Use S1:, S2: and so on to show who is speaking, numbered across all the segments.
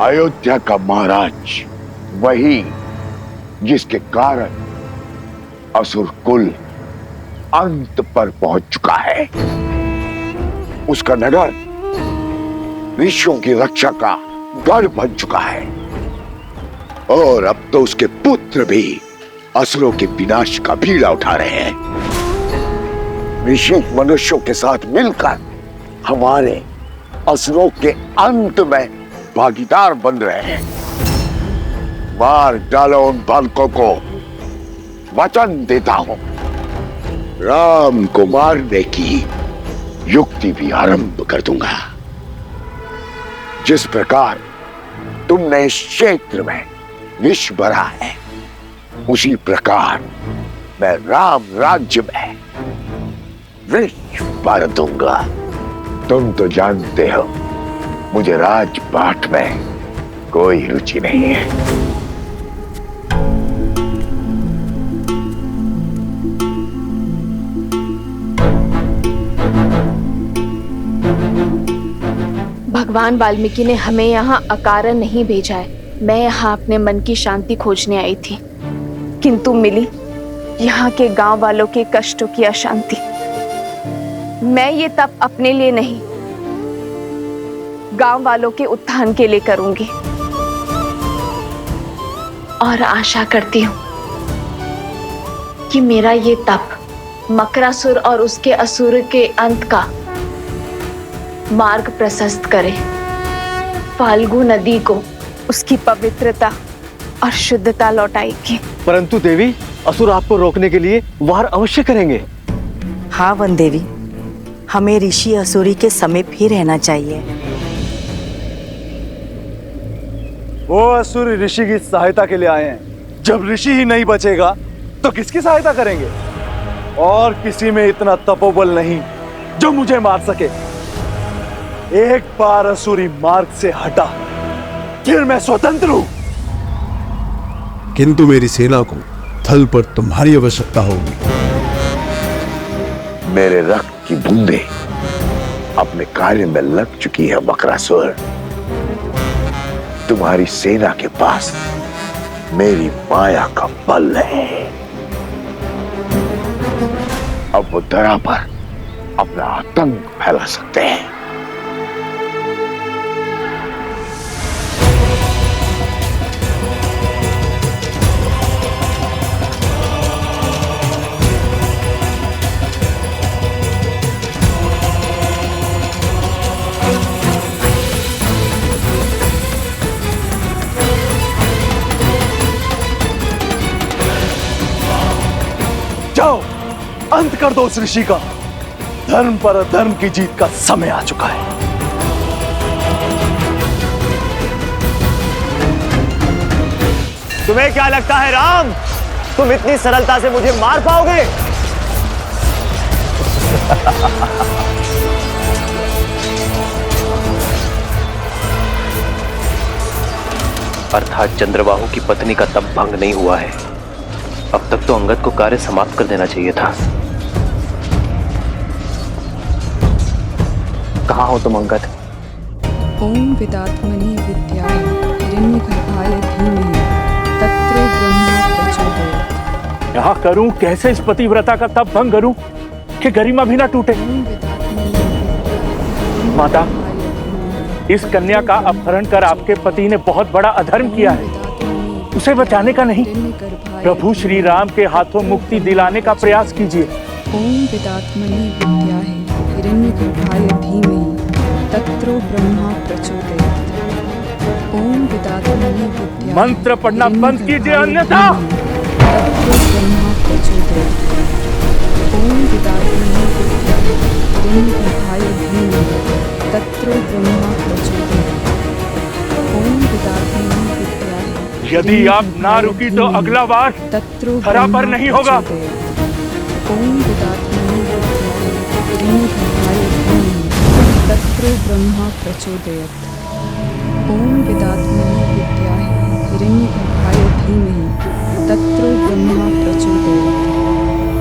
S1: अयोध्या का महाराज वही जिसके कारण असुर कुल अंत पर पहुंच चुका है। उसका नगर ऋषियों की रक्षा का गढ़ बन चुका है और अब तो उसके पुत्र भी असुरों के विनाश का बीड़ा उठा रहे हैं। ऋषि मनुष्यों के साथ मिलकर हमारे असुरों के अंत में भागीदार बन रहे हैं। मार डालो उन बालकों को। वचन देता हूं, राम को मारने की युक्ति भी आरंभ कर दूंगा। जिस प्रकार तुमने इस क्षेत्र में विष भरा है, उसी प्रकार मैं राम राज्य में विष भर दूंगा। तुम तो जानते हो मुझे राजपाट में कोई रुचि नहीं है।
S2: भगवान वाल्मीकि ने हमें यहाँ अकारण नहीं भेजा है। मैं यहाँ अपने मन की शांति खोजने आई थी, किंतु मिली यहाँ के गांव वालों के कष्टों की अशांति। मैं ये तप अपने लिए नहीं, गांव वालों के उत्थान के लिए करूंगी और आशा करती हूँ कि मेरा ये तप मकरासुर और उसके असुर के अंत का मार्ग प्रशस्त करे, फाल्गु नदी को उसकी पवित्रता और शुद्धता लौटाएगी।
S3: परंतु देवी, असुर आपको रोकने के लिए वार अवश्य करेंगे।
S4: हाँ वन देवी, हमें ऋषि असुरी के समीप ही रहना चाहिए।
S3: वो असुर ऋषि की सहायता के लिए आए हैं। जब ऋषि ही नहीं बचेगा तो किसकी सहायता करेंगे? और किसी में इतना तपोबल नहीं जो मुझे मार सके। एक बार असुरी मार्ग से हटा, फिर मैं स्वतंत्र हूं।
S5: किंतु मेरी सेना को थल पर तुम्हारी आवश्यकता होगी।
S1: मेरे रक्त की बूंदें अपने कार्य में लग चुकी है मकरासुर। तुम्हारी सेना के पास मेरी माया का बल है। अब वो धरा पर अपना आतंक फैला सकते हैं।
S3: जाओ, अंत कर दो उस ऋषि का। धर्म पर अधर्म की जीत का समय आ चुका है।
S6: तुम्हें क्या लगता है राम, तुम इतनी सरलता से मुझे मार पाओगे?
S7: अर्थात चंद्रबाहु की पत्नी का तप भंग नहीं हुआ है। अब तक तो अंगद को कार्य समाप्त कर देना चाहिए था। कहाँ हो तुम अंगद?
S8: ओम विदात्मनि विद्याय हिरण्यगर्भाय धीमहि तत्रो ब्रह्मा प्रचोदयात्।
S9: यहाँ करूं कैसे इस पतिव्रता का तप भंग करूं कि गरिमा भी ना टूटे? माता, इस कन्या का अपहरण कर आपके पति ने बहुत बड़ा अधर्म किया है। उसे बचाने का नहीं, प्रभु श्री राम के हाथों मुक्ति दिलाने का प्रयास कीजिए।
S8: ओम विदात्मनि विद्याय हिरण्यगर्भाय धीमहि तत्रो ब्रह्मा प्रचोदयात्। ओम विदात्मनि विद्याय
S9: मंत्र पढ़ना बंद कीजिए, अन्यथा
S8: तत्रो ब्रह्मा प्रचोदयात्। ओम विदात्मनि विद्याय हिरण्यगर्भाय धीमहि तत्रो ब्रह्मा प्रचोदयात्। ओम विदात्मनि
S9: यदि आप ना रुकी तो अगला बार धरा पर नहीं होगा।
S8: ओम विदात्मनि विद्याय हिरण्यगर्भाय धीमहि तत्रो ब्रह्मा प्रचोदयात्। ओम विदात्मनि विद्याय हिरण्यगर्भाय धीमहि तत्रो ब्रह्मा प्रचोदयात्।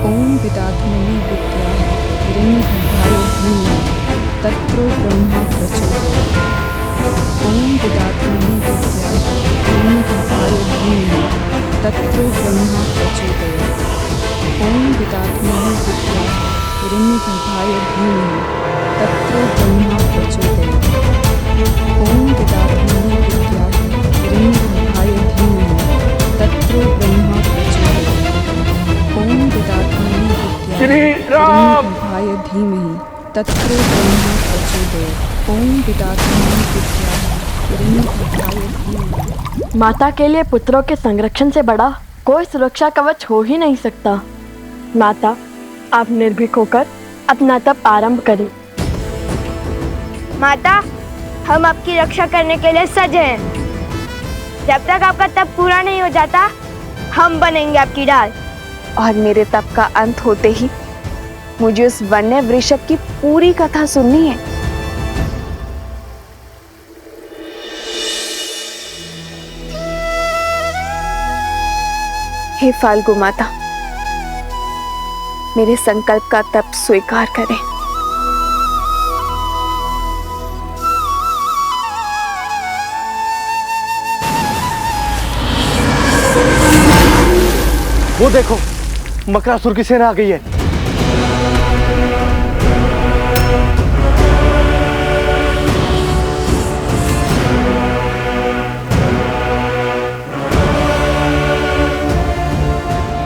S8: ओम विदात्मनि विद्याय हिरण्यगर्भाय धीमहि तत्रो ब्रह्मा प्रचोदयात्। ॐ विदात्मनि विद्याय हिरण्यगर्भाय धीमहि तत्रो ब्रह्मा प्रचोदयात् ॐ विदात्मनि विद्याय हिरण्यगर्भाय धीमहि तत्रो ब्रह्मा प्रचोदयात् ॐ विदात्मनि विद्याय हिरण्यगर्भाय धीमहि तत्रो ब्रह्मा प्रचोदयात् ॐ विदात्मनि विद्याय हिरण्यगर्भाय धीमहि तत्रो ब्रह्मा प्रचोदयात् ॐ विदात्मनि विद्याय हिरण्यगर्भाय धीमहि।
S10: माता के लिए पुत्रों के संरक्षण से बड़ा कोई सुरक्षा कवच हो ही नहीं सकता। माता, आप निर्भीक होकर अपना तप आरंभ करें।
S11: माता, हम आपकी रक्षा करने के लिए सज हैं। जब तक आपका तप पूरा नहीं हो जाता, हम बनेंगे आपकी ढाल।
S2: और मेरे तप का अंत होते ही मुझे उस वन्य वृषभ की पूरी कथा सुननी है। हे फाल्गु माता, मेरे संकल्प का तप स्वीकार करें।
S6: वो देखो, मकरासुर की सेना आ गई है।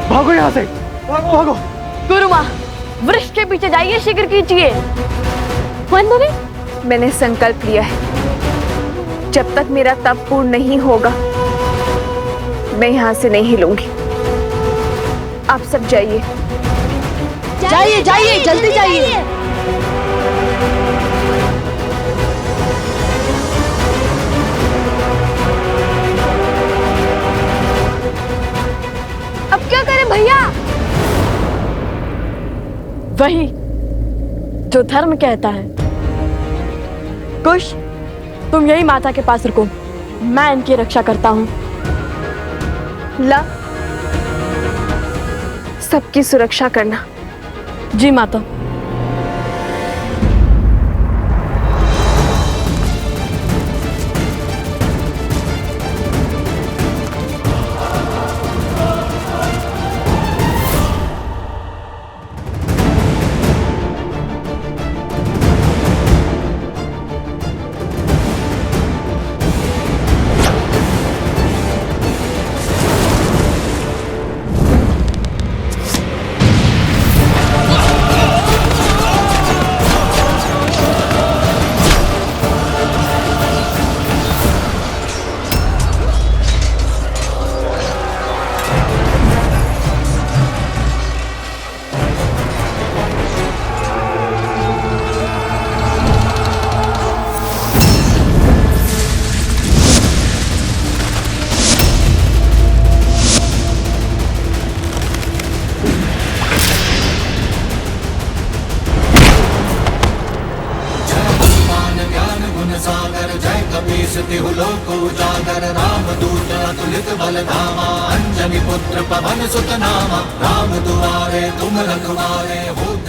S6: भागो यहाँ से, भागो भागो।
S10: गुरु माँ, वृक्ष के पीछे जाइए, शीघ्र कीजिए। मंदरी,
S2: मैंने संकल्प लिया है, जब तक मेरा तप पूर्ण नहीं होगा मैं यहाँ से नहीं हिलूंगी। आप सब जाइए।
S10: जाइए जाइए, जल्दी जाइए।
S11: अब क्या करें भैया?
S10: वही जो धर्म कहता है। कुश, तुम यही माता के पास रुको, मैं इनकी रक्षा करता हूँ।
S2: ला, सबकी सुरक्षा करना।
S10: जी माता।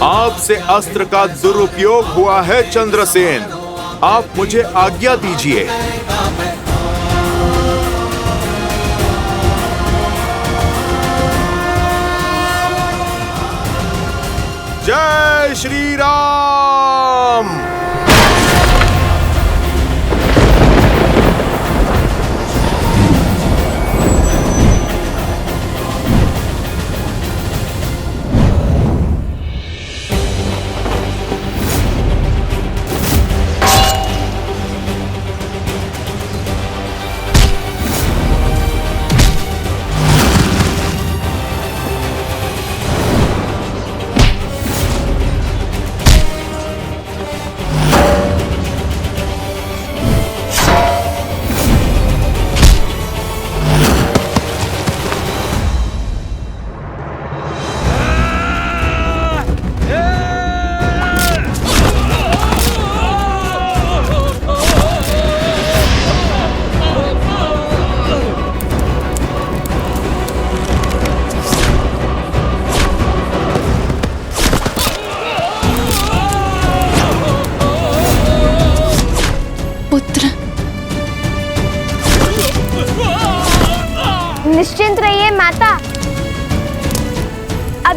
S12: आपसे अस्त्र का दुरुपयोग हुआ है चंद्रसेन, आप मुझे आज्ञा दीजिए। जय श्री राम।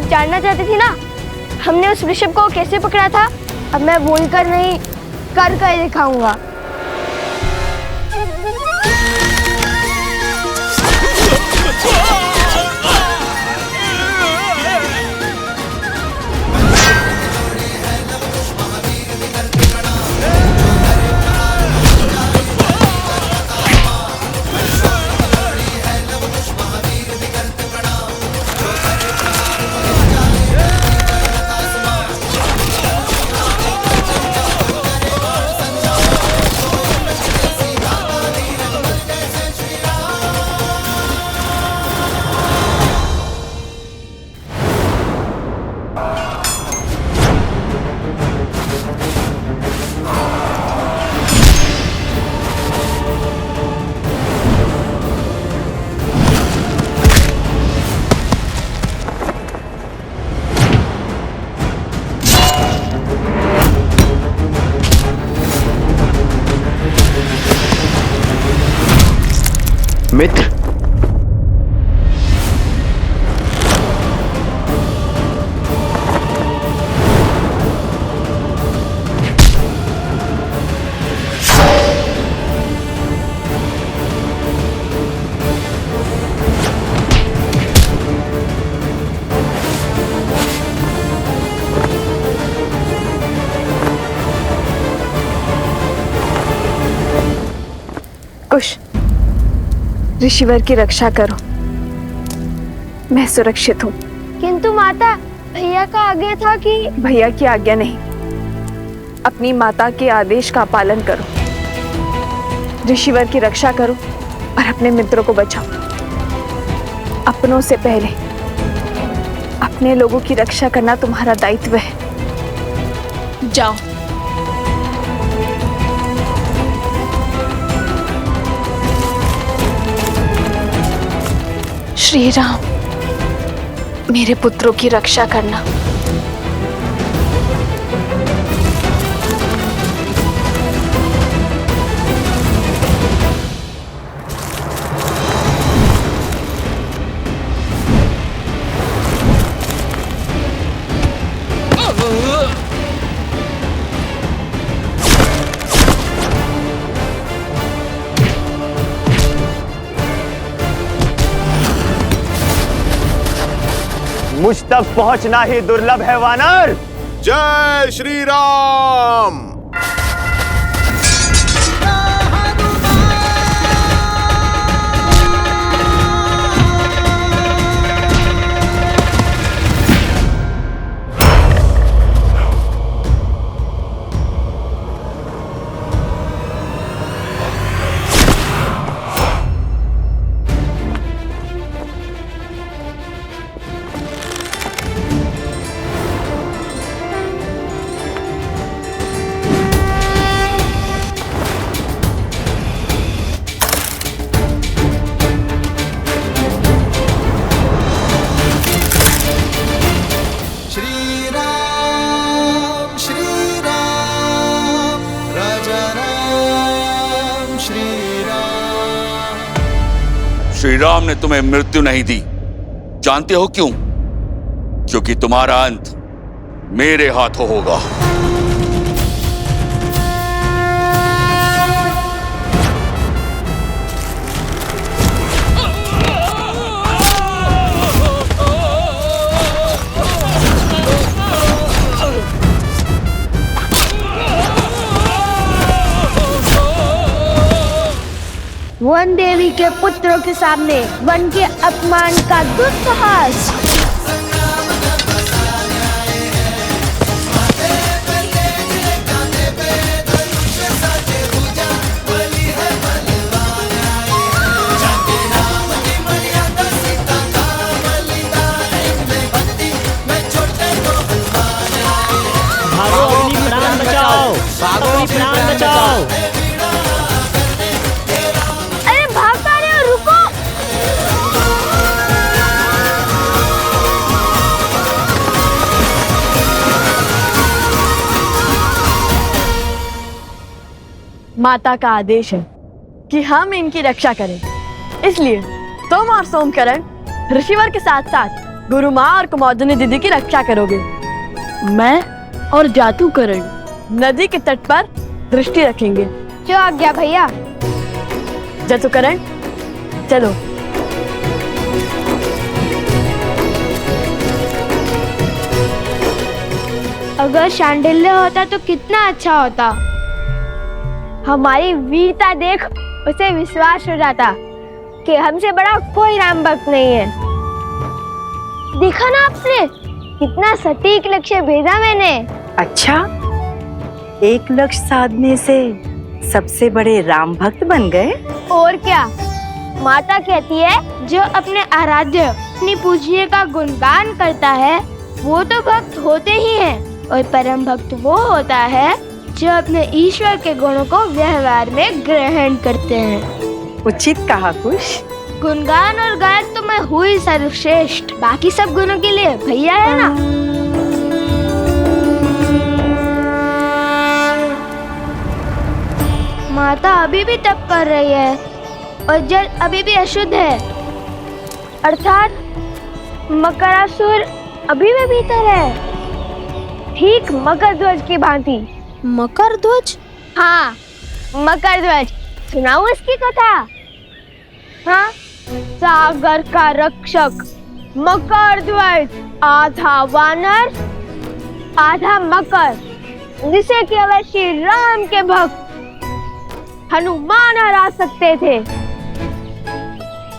S11: जानना चाहती थी ना, हमने उस ऋषभ को कैसे पकड़ा था। अब मैं बोलकर नहीं, कर कर दिखाऊंगा।
S7: मित्र,
S2: कुश, ऋषिवर की रक्षा करो, मैं सुरक्षित हूँ।
S11: किंतु माता, भैया का आज्ञा था कि।
S2: भैया की आज्ञा नहीं, अपनी माता के आदेश का पालन करो। ऋषिवर की रक्षा करो और अपने मित्रों को बचाओ। अपनों से पहले अपने लोगों की रक्षा करना तुम्हारा दायित्व है। जाओ। श्री राम, मेरे पुत्रों की रक्षा करना।
S6: मुझ तक पहुंचना ही दुर्लभ है वानर।
S12: जय श्री राम।
S13: श्री राम ने तुम्हें मृत्यु नहीं दी। जानते हो क्यों? क्योंकि तुम्हारा अंत मेरे हाथों होगा।
S11: वन देवी के पुत्रों के सामने वन के अपमान का दुस्साहस।
S14: भागो, अपनी प्राण बचाओ, भागो, अपनी प्राण बचाओ।
S10: माता का आदेश है कि हम इनकी रक्षा करें, इसलिए तुम और सोमकरण ऋषिवर के साथ साथ गुरु माँ और कुमोदिनी दीदी की रक्षा करोगे। मैं और जादूकरण नदी के तट पर दृष्टि रखेंगे।
S11: जो आज्ञा भैया।
S10: जादूकरण चलो।
S11: अगर शांडिल्य होता तो कितना अच्छा होता। हमारी वीरता देख उसे विश्वास हो जाता कि हमसे बड़ा कोई राम भक्त नहीं है। देखा ना आपने कितना सटीक लक्ष्य भेजा मैंने।
S4: अच्छा, एक लक्ष्य साधने से सबसे बड़े राम भक्त बन गए।
S11: और क्या, माता कहती है जो अपने आराध्य अपनी पूज्य का गुणगान करता है वो तो भक्त होते ही हैं, और परम भक्त वो होता है जो अपने ईश्वर के गुणों को व्यवहार में ग्रहण करते हैं।
S4: उचित कहा कुश।
S11: गुणगान और गायक तो मैं हुई सर्वश्रेष्ठ, बाकी सब गुणों के लिए भैया है ना। माता अभी भी तप कर रही है और जल अभी भी अशुद्ध है, अर्थात मकरासुर अभी भी भीतर है, ठीक मकर ध्वज की भांति।
S10: मकर ध्वज?
S11: हाँ, मकर ध्वज। सुनाऊं इसकी कथा? हाँ, सागर का रक्षक मकर ध्वज, आधा वानर आधा मकर, जिसे केवल श्री राम के भक्त हनुमान हरा सकते थे।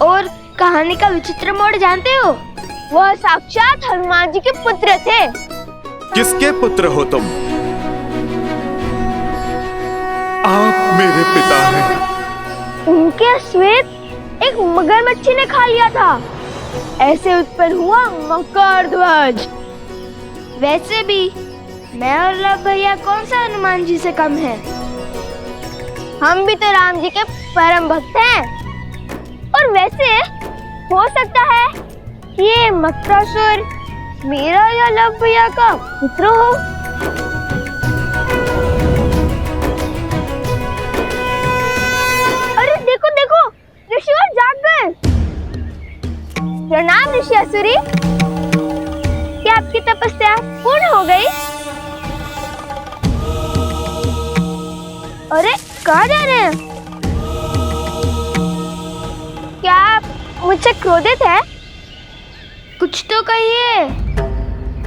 S11: और कहानी का विचित्र मोड़ जानते हो? वह साक्षात हनुमान जी के पुत्र थे।
S12: किसके पुत्र हो तुम? आप मेरे पिता हैं।
S11: उनके श्वेत एक मगरमच्छी ने खा लिया था, ऐसे उत्पन्न हुआ मकर ध्वज। वैसे भी मैं और लव भैया कौन सा हनुमान जी से कम है? हम भी तो राम जी के परम भक्त हैं। और वैसे हो सकता है कि ये मकरासुर मेरा या लव भैया का पुत्र हो। अरे देखो देखो, ऋषिवर जाग गए। प्रणाम ऋषि असुरी, क्या आपकी तपस्या पूर्ण हो गई? अरे कहाँ जा रहे हैं? क्या आप मुझसे क्रोधित है? कुछ तो कहिए।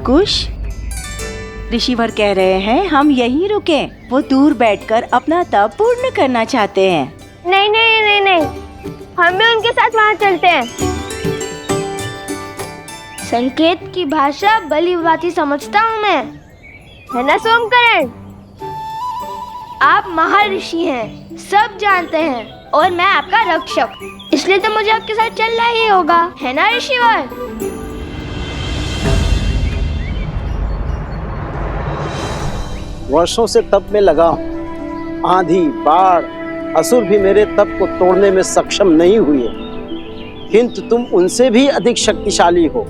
S4: कुश, ऋषिवर कह रहे हैं हम यहीं रुकें। वो दूर बैठकर अपना तप पूर्ण करना चाहते हैं।
S11: नहीं नहीं नहीं नहीं, हम भी उनके साथ वहाँ चलते हैं। संकेत की भाषा भली भांति समझता हूँ मैं, है ना सोमकरण? आप महर्षि हैं, सब जानते हैं, और मैं आपका रक्षक, इसलिए तो मुझे आपके साथ चलना ही होगा, है ना ऋषिवर?
S6: वर्षों से तप में लगा हूं। आंधी, बाढ़, असुर भी मेरे तप को तोड़ने में सक्षम नहीं हुए, किंतु तुम उनसे भी अधिक शक्तिशाली हो।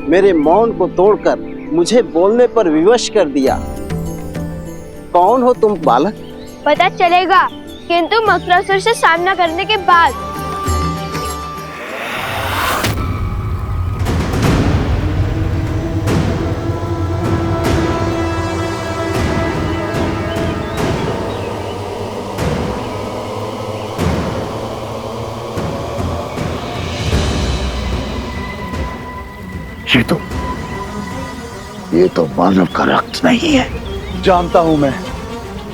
S6: मेरे मौन को तोड़कर मुझे बोलने पर विवश कर दिया। कौन हो तुम बालक?
S11: पता चलेगा, किंतु मकरासुर से सामना करने के बाद।
S1: ये तो मानव का रक्त नहीं है।
S3: जानता हूं मैं,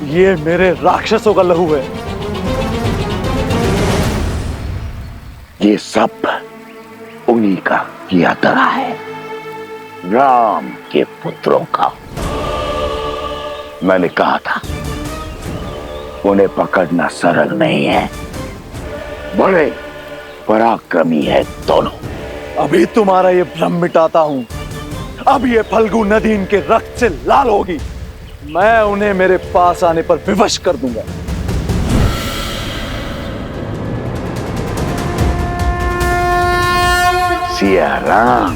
S3: ये मेरे राक्षसों का लहू है।
S1: ये सब उन्हीं का किया धरा है, राम के पुत्रों का। मैंने कहा था उन्हें पकड़ना सरल नहीं है, बड़े पराक्रमी है दोनों।
S3: अभी तुम्हारा ये भ्रम मिटाता हूं। अब ये फल्गु नदी इनके रक्त से लाल होगी। मैं उन्हें मेरे पास आने पर विवश कर दूंगा।
S1: सिया राम।